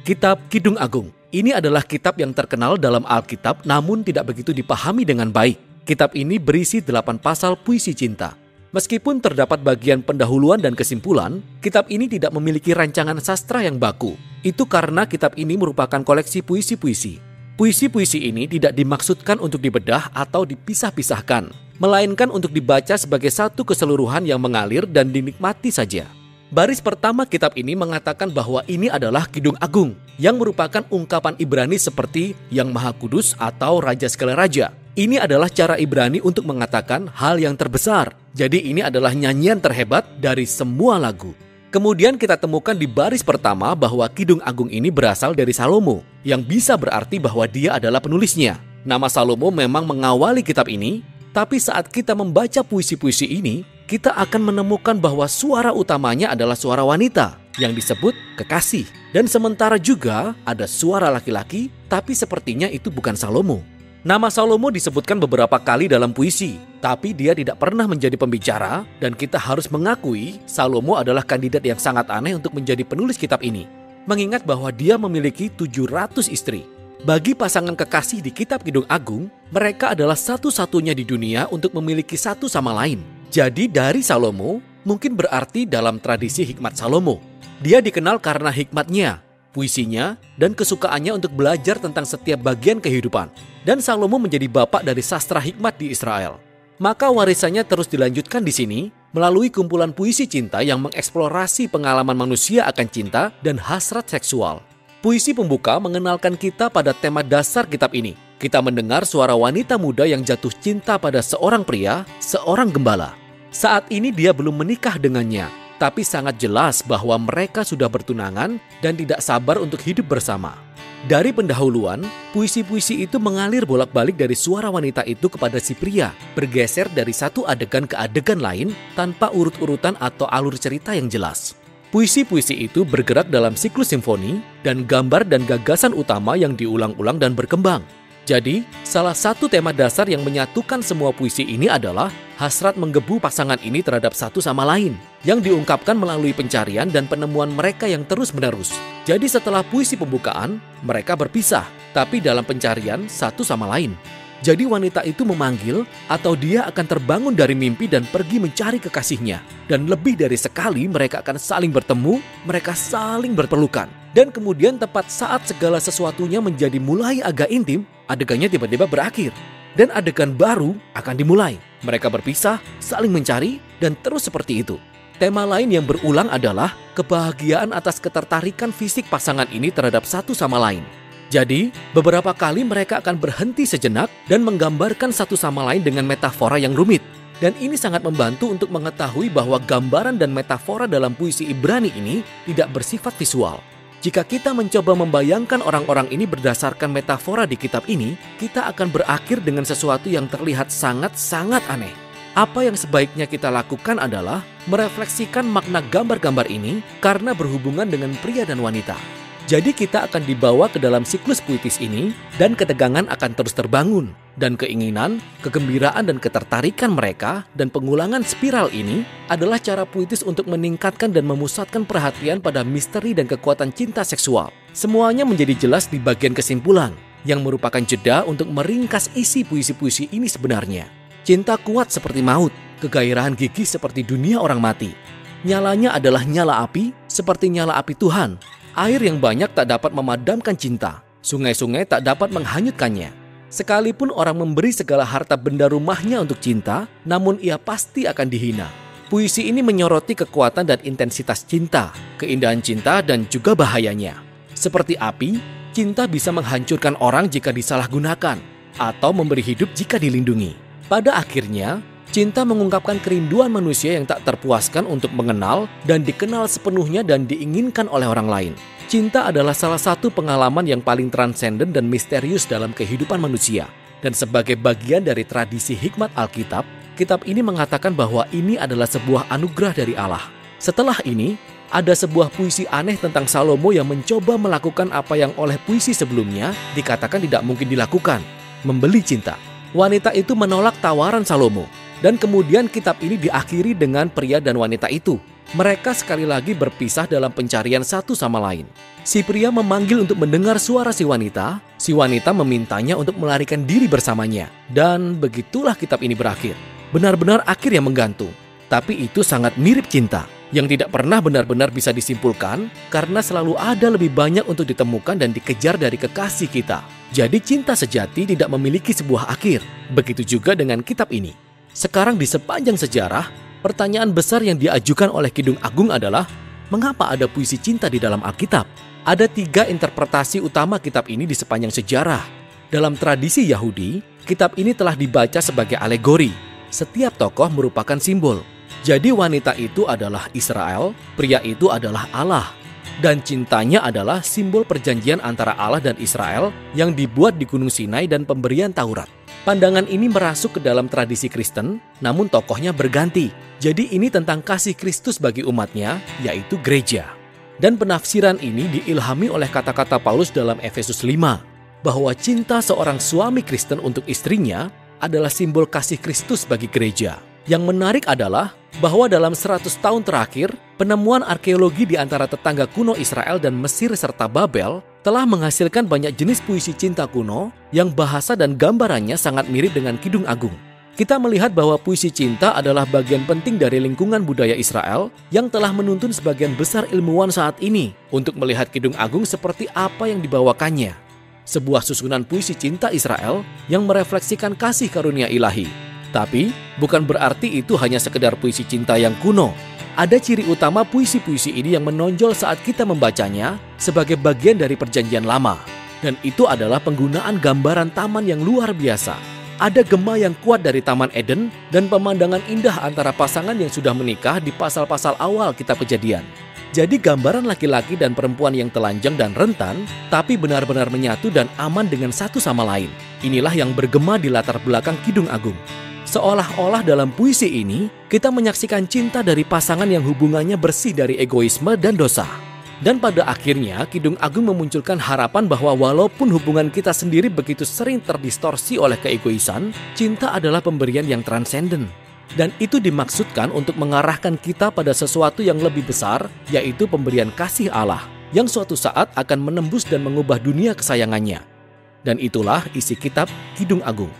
Kitab Kidung Agung. Ini adalah kitab yang terkenal dalam Alkitab namun tidak begitu dipahami dengan baik. Kitab ini berisi 8 pasal puisi cinta. Meskipun terdapat bagian pendahuluan dan kesimpulan, kitab ini tidak memiliki rancangan sastra yang baku. Itu karena kitab ini merupakan koleksi puisi-puisi. Puisi-puisi ini tidak dimaksudkan untuk dibedah atau dipisah-pisahkan, melainkan untuk dibaca sebagai satu keseluruhan yang mengalir dan dinikmati saja. Baris pertama kitab ini mengatakan bahwa ini adalah Kidung Agung, yang merupakan ungkapan Ibrani seperti Yang Maha Kudus atau Raja segala Raja. Ini adalah cara Ibrani untuk mengatakan hal yang terbesar. Jadi ini adalah nyanyian terhebat dari semua lagu. Kemudian kita temukan di baris pertama bahwa Kidung Agung ini berasal dari Salomo, yang bisa berarti bahwa dia adalah penulisnya. Nama Salomo memang mengawali kitab ini, tapi saat kita membaca puisi-puisi ini, kita akan menemukan bahwa suara utamanya adalah suara wanita yang disebut kekasih. Dan sementara juga ada suara laki-laki, tapi sepertinya itu bukan Salomo. Nama Salomo disebutkan beberapa kali dalam puisi, tapi dia tidak pernah menjadi pembicara, dan kita harus mengakui Salomo adalah kandidat yang sangat aneh untuk menjadi penulis kitab ini. Mengingat bahwa dia memiliki 700 istri. Bagi pasangan kekasih di kitab Kidung Agung, mereka adalah satu-satunya di dunia untuk memiliki satu sama lain. Jadi dari Salomo mungkin berarti dalam tradisi hikmat Salomo. Dia dikenal karena hikmatnya, puisinya, dan kesukaannya untuk belajar tentang setiap bagian kehidupan. Dan Salomo menjadi bapak dari sastra hikmat di Israel. Maka warisannya terus dilanjutkan di sini melalui kumpulan puisi cinta yang mengeksplorasi pengalaman manusia akan cinta dan hasrat seksual. Puisi pembuka mengenalkan kita pada tema dasar kitab ini. Kita mendengar suara wanita muda yang jatuh cinta pada seorang pria, seorang gembala. Saat ini dia belum menikah dengannya, tapi sangat jelas bahwa mereka sudah bertunangan dan tidak sabar untuk hidup bersama. Dari pendahuluan, puisi-puisi itu mengalir bolak-balik dari suara wanita itu kepada si pria, bergeser dari satu adegan ke adegan lain tanpa urut-urutan atau alur cerita yang jelas. Puisi-puisi itu bergerak dalam siklus simfoni dan gambar dan gagasan utama yang diulang-ulang dan berkembang. Jadi, salah satu tema dasar yang menyatukan semua puisi ini adalah hasrat menggebu pasangan ini terhadap satu sama lain, yang diungkapkan melalui pencarian dan penemuan mereka yang terus-menerus. Jadi setelah puisi pembukaan, mereka berpisah, tapi dalam pencarian satu sama lain. Jadi wanita itu memanggil atau dia akan terbangun dari mimpi dan pergi mencari kekasihnya. Dan lebih dari sekali mereka akan saling bertemu, mereka saling berpelukan. Dan kemudian tepat saat segala sesuatunya menjadi mulai agak intim, adegannya tiba-tiba berakhir. Dan adegan baru akan dimulai. Mereka berpisah, saling mencari, dan terus seperti itu. Tema lain yang berulang adalah kebahagiaan atas ketertarikan fisik pasangan ini terhadap satu sama lain. Jadi, beberapa kali mereka akan berhenti sejenak dan menggambarkan satu sama lain dengan metafora yang rumit. Dan ini sangat membantu untuk mengetahui bahwa gambaran dan metafora dalam puisi Ibrani ini tidak bersifat visual. Jika kita mencoba membayangkan orang-orang ini berdasarkan metafora di kitab ini, kita akan berakhir dengan sesuatu yang terlihat sangat-sangat aneh. Apa yang sebaiknya kita lakukan adalah merefleksikan makna gambar-gambar ini karena berhubungan dengan pria dan wanita. Jadi kita akan dibawa ke dalam siklus puitis ini dan ketegangan akan terus terbangun. Dan keinginan, kegembiraan dan ketertarikan mereka dan pengulangan spiral ini adalah cara puitis untuk meningkatkan dan memusatkan perhatian pada misteri dan kekuatan cinta seksual. Semuanya menjadi jelas di bagian kesimpulan yang merupakan jeda untuk meringkas isi puisi-puisi ini sebenarnya. Cinta kuat seperti maut, kegairahan gigih seperti dunia orang mati. Nyalanya adalah nyala api seperti nyala api Tuhan. Air yang banyak tak dapat memadamkan cinta. Sungai-sungai tak dapat menghanyutkannya. Sekalipun orang memberi segala harta benda rumahnya untuk cinta, namun ia pasti akan dihina. Puisi ini menyoroti kekuatan dan intensitas cinta, keindahan cinta dan juga bahayanya. Seperti api, cinta bisa menghancurkan orang jika disalahgunakan, atau memberi hidup jika dilindungi. Pada akhirnya, cinta mengungkapkan kerinduan manusia yang tak terpuaskan untuk mengenal dan dikenal sepenuhnya dan diinginkan oleh orang lain. Cinta adalah salah satu pengalaman yang paling transenden dan misterius dalam kehidupan manusia. Dan sebagai bagian dari tradisi hikmat Alkitab, kitab ini mengatakan bahwa ini adalah sebuah anugerah dari Allah. Setelah ini, ada sebuah puisi aneh tentang Salomo yang mencoba melakukan apa yang oleh puisi sebelumnya dikatakan tidak mungkin dilakukan, membeli cinta. Wanita itu menolak tawaran Salomo. Dan kemudian kitab ini diakhiri dengan pria dan wanita itu. Mereka sekali lagi berpisah dalam pencarian satu sama lain. Si pria memanggil untuk mendengar suara si wanita memintanya untuk melarikan diri bersamanya. Dan begitulah kitab ini berakhir. Benar-benar akhir yang menggantung. Tapi itu sangat mirip cinta, yang tidak pernah benar-benar bisa disimpulkan karena selalu ada lebih banyak untuk ditemukan dan dikejar dari kekasih kita. Jadi cinta sejati tidak memiliki sebuah akhir. Begitu juga dengan kitab ini. Sekarang di sepanjang sejarah, pertanyaan besar yang diajukan oleh Kidung Agung adalah, mengapa ada puisi cinta di dalam Alkitab? Ada 3 interpretasi utama kitab ini di sepanjang sejarah. Dalam tradisi Yahudi, kitab ini telah dibaca sebagai alegori. Setiap tokoh merupakan simbol. Jadi wanita itu adalah Israel, pria itu adalah Allah. Dan cintanya adalah simbol perjanjian antara Allah dan Israel yang dibuat di Gunung Sinai dan pemberian Taurat. Pandangan ini merasuk ke dalam tradisi Kristen, namun tokohnya berganti. Jadi ini tentang kasih Kristus bagi umatnya, yaitu gereja. Dan penafsiran ini diilhami oleh kata-kata Paulus dalam Efesus 5, bahwa cinta seorang suami Kristen untuk istrinya adalah simbol kasih Kristus bagi gereja. Yang menarik adalah bahwa dalam 100 tahun terakhir, penemuan arkeologi di antara tetangga kuno Israel dan Mesir serta Babel telah menghasilkan banyak jenis puisi cinta kuno yang bahasa dan gambarannya sangat mirip dengan Kidung Agung. Kita melihat bahwa puisi cinta adalah bagian penting dari lingkungan budaya Israel yang telah menuntun sebagian besar ilmuwan saat ini untuk melihat Kidung Agung seperti apa yang dibawakannya. Sebuah susunan puisi cinta Israel yang merefleksikan kasih karunia ilahi. Tapi, bukan berarti itu hanya sekedar puisi cinta yang kuno. Ada ciri utama puisi-puisi ini yang menonjol saat kita membacanya sebagai bagian dari perjanjian lama. Dan itu adalah penggunaan gambaran taman yang luar biasa. Ada gema yang kuat dari Taman Eden dan pemandangan indah antara pasangan yang sudah menikah di pasal-pasal awal kitab Kejadian. Jadi gambaran laki-laki dan perempuan yang telanjang dan rentan, tapi benar-benar menyatu dan aman dengan satu sama lain. Inilah yang bergema di latar belakang Kidung Agung. Seolah-olah dalam puisi ini, kita menyaksikan cinta dari pasangan yang hubungannya bersih dari egoisme dan dosa. Dan pada akhirnya, Kidung Agung memunculkan harapan bahwa walaupun hubungan kita sendiri begitu sering terdistorsi oleh keegoisan, cinta adalah pemberian yang transenden. Dan itu dimaksudkan untuk mengarahkan kita pada sesuatu yang lebih besar, yaitu pemberian kasih Allah, yang suatu saat akan menembus dan mengubah dunia kesayangannya. Dan itulah isi kitab Kidung Agung.